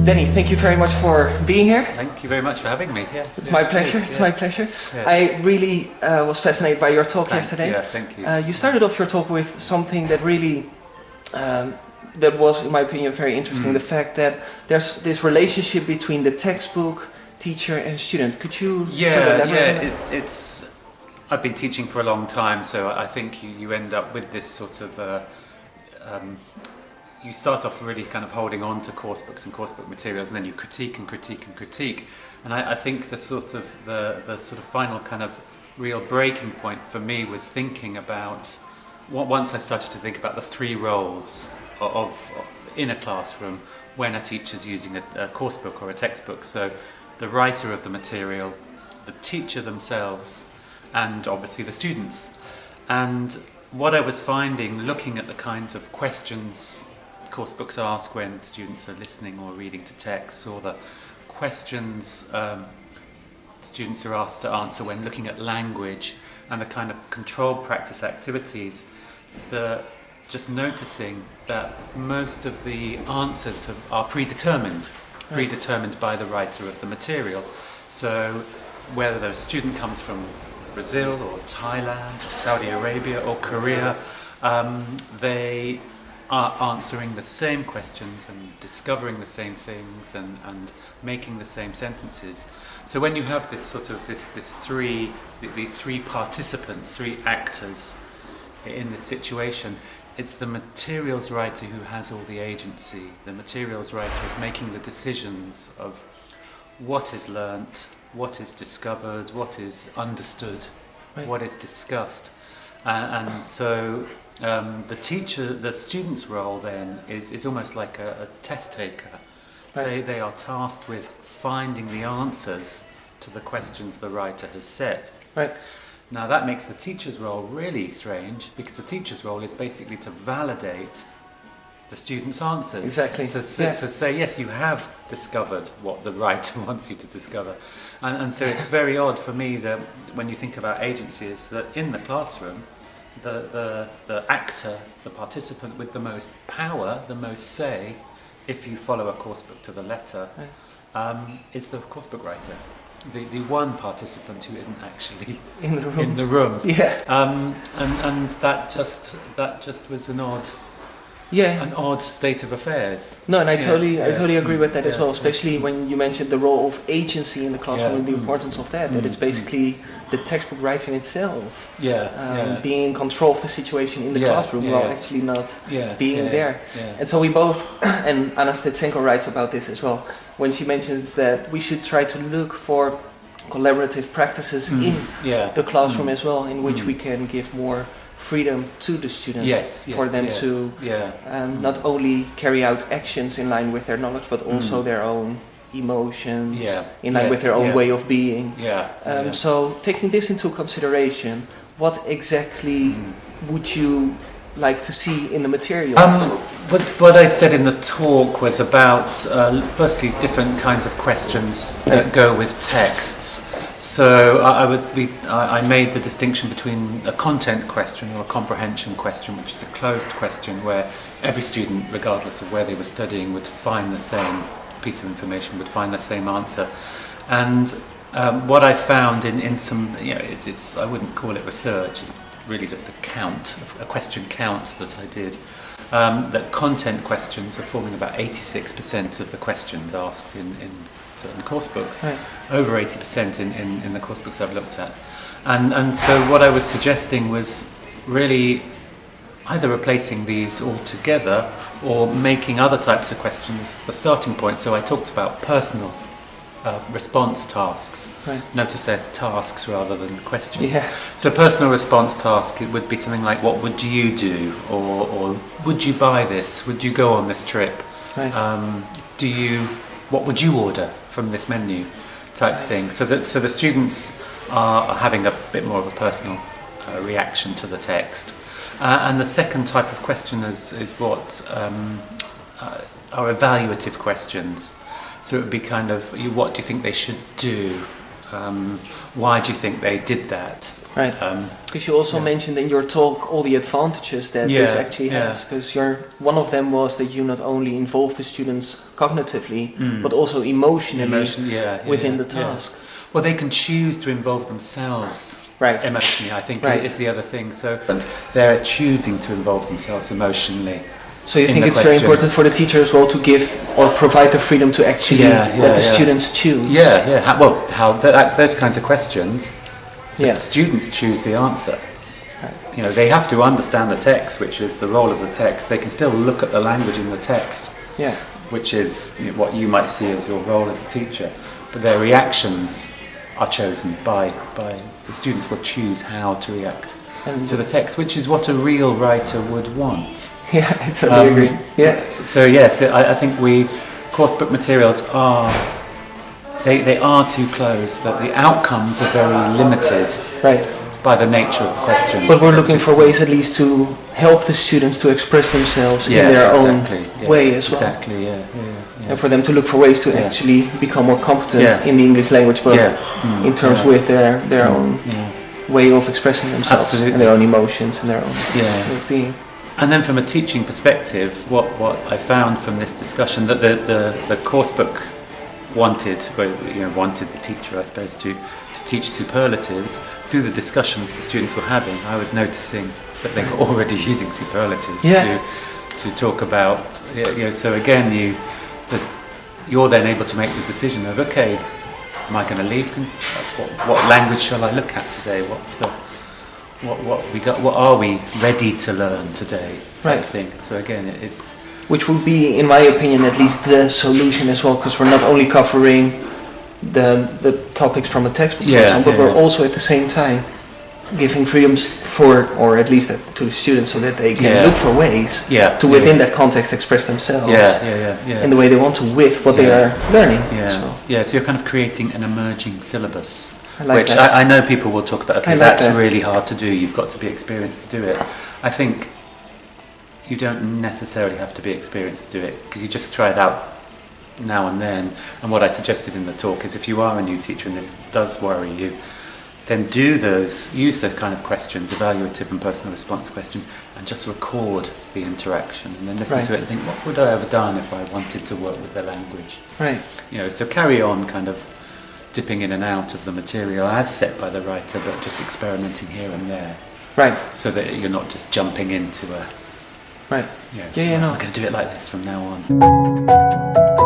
Danny, thank you very much for being here. Thank you very much for having me. Yeah, It's my pleasure. It's my pleasure. Yeah. I really was fascinated by your talk yesterday. Yeah, thank you. You started off your talk with something that really, that was, in my opinion, very interesting. The fact that there's this relationship between the textbook, teacher, and student. Could you? It's. I've been teaching for a long time, so I think you end up with this sort of. You start off really kind of holding on to course books and coursebook materials, and then you critique and critique and critique. And I think the sort of final kind of real breaking point for me was thinking about once I started to think about the three roles of in a classroom when a teacher's using a coursebook or a textbook. So the writer of the material, the teacher themselves, and obviously the students. And what I was finding, looking at the kinds of questions coursebooks ask when students are listening or reading to texts, or the questions students are asked to answer when looking at language, and the kind of controlled practice activities, just noticing that most of the answers are predetermined by the writer of the material. So whether the student comes from Brazil or Thailand or Saudi Arabia or Korea, they are answering the same questions and discovering the same things and making the same sentences. So when you have this sort of these three participants, three actors in this situation, it's the materials writer who has all the agency. The materials writer is making the decisions of what is learnt, what is discovered, what is understood, what is discussed, and so the student's role then is almost like a test taker. They are tasked with finding the answers to the questions the writer has set. Now that makes the teacher's role really strange, because the teacher's role is basically to validate the student's answers. Exactly. To say, yes, you have discovered what the writer wants you to discover. And so it's very odd for me that when you think about agency, is that in the classroom, the actor, the participant with the most power, the most say, if you follow a coursebook to the letter, is the coursebook writer. The one participant who isn't actually in the room. And that just was an odd state of affairs. No, and I totally agree with that as well, especially when you mentioned the role of agency in the classroom and the importance of that it's basically the textbook writing itself being in control of the situation in the classroom while actually not being there. And so we both, and Anna Stetsenko writes about this as well, when she mentions that we should try to look for collaborative practices in the classroom as well, in which we can give more freedom to the students for them to not only carry out actions in line with their knowledge, but also their own emotions in line with their own way of being. So taking this into consideration, what exactly would you like to see in the material? What I said in the talk was about firstly different kinds of questions that go with texts. So I made the distinction between a content question or a comprehension question, which is a closed question where every student, regardless of where they were studying, would find the same piece of information, would find the same answer. And what I found in some, it's I wouldn't call it research, it's really just a question count that I did, that content questions are forming about 86% of the questions asked in certain course books, over 80% in the course books I've looked at. And so what I was suggesting was really either replacing these altogether or making other types of questions the starting point. So I talked about personal response tasks. Notice they're tasks rather than questions. So personal response task, it would be something like, what would you do? Or would you buy this? Would you go on this trip? What would you order from this menu? Type thing. So the students are having a bit more of a personal reaction to the text. And the second type of question is what are evaluative questions. So it would be kind of, what do you think they should do? Why do you think they did that? Right. Because you also mentioned in your talk all the advantages that this actually has. Because one of them was that you not only involve the students cognitively, but also emotionally within the task. Well, they can choose to involve themselves emotionally, I think, is the other thing. So they're choosing to involve themselves emotionally. So you think it's very important for the teacher as well to give or provide the freedom to actually let the students choose? Well, those kinds of questions, the students choose the answer. Right. You know, they have to understand the text, which is the role of the text. They can still look at the language in the text, which is what you might see as your role as a teacher. But their reactions are chosen by the students will choose how to react to the text, which is what a real writer would want. Yeah, I totally agree. Yeah. So yes, I think course book materials are they are too close. That the outcomes are very limited by the nature of the question. But we're looking for ways at least to help the students to express themselves in their own way as well. Exactly. And for them to look for ways to actually become more competent in the English language, but in terms with their own way of expressing themselves and their own emotions and their own way of being. And then from a teaching perspective, what I found from this discussion that the course book wanted the teacher, I suppose, to teach superlatives through the discussions the students were having. I was noticing that they were already using superlatives to talk about. So again, you're then able to make the decision of, okay, am I going to leave? What language shall I look at today? What we got? What are we ready to learn today? Thing. So again, it's which would be, in my opinion, at least the solution as well, because we're not only covering the topics from a textbook, for example, but we're also at the same time giving freedoms for, or at least to the students, so that they can look for ways to within that context express themselves in the way they want to with what they are learning. So you're kind of creating an emerging syllabus. I know people will talk about, that's really hard to do, you've got to be experienced to do it. I think you don't necessarily have to be experienced to do it, because you just try it out now and then. And what I suggested in the talk is, if you are a new teacher and this does worry you, then use the kind of questions, evaluative and personal response questions, and just record the interaction, and then listen to it and think, what would I have done if I wanted to work with the language? So carry on kind of dipping in and out of the material as set by the writer, but just experimenting here and there. So that you're not just jumping into a... I'm going to do it like this from now on.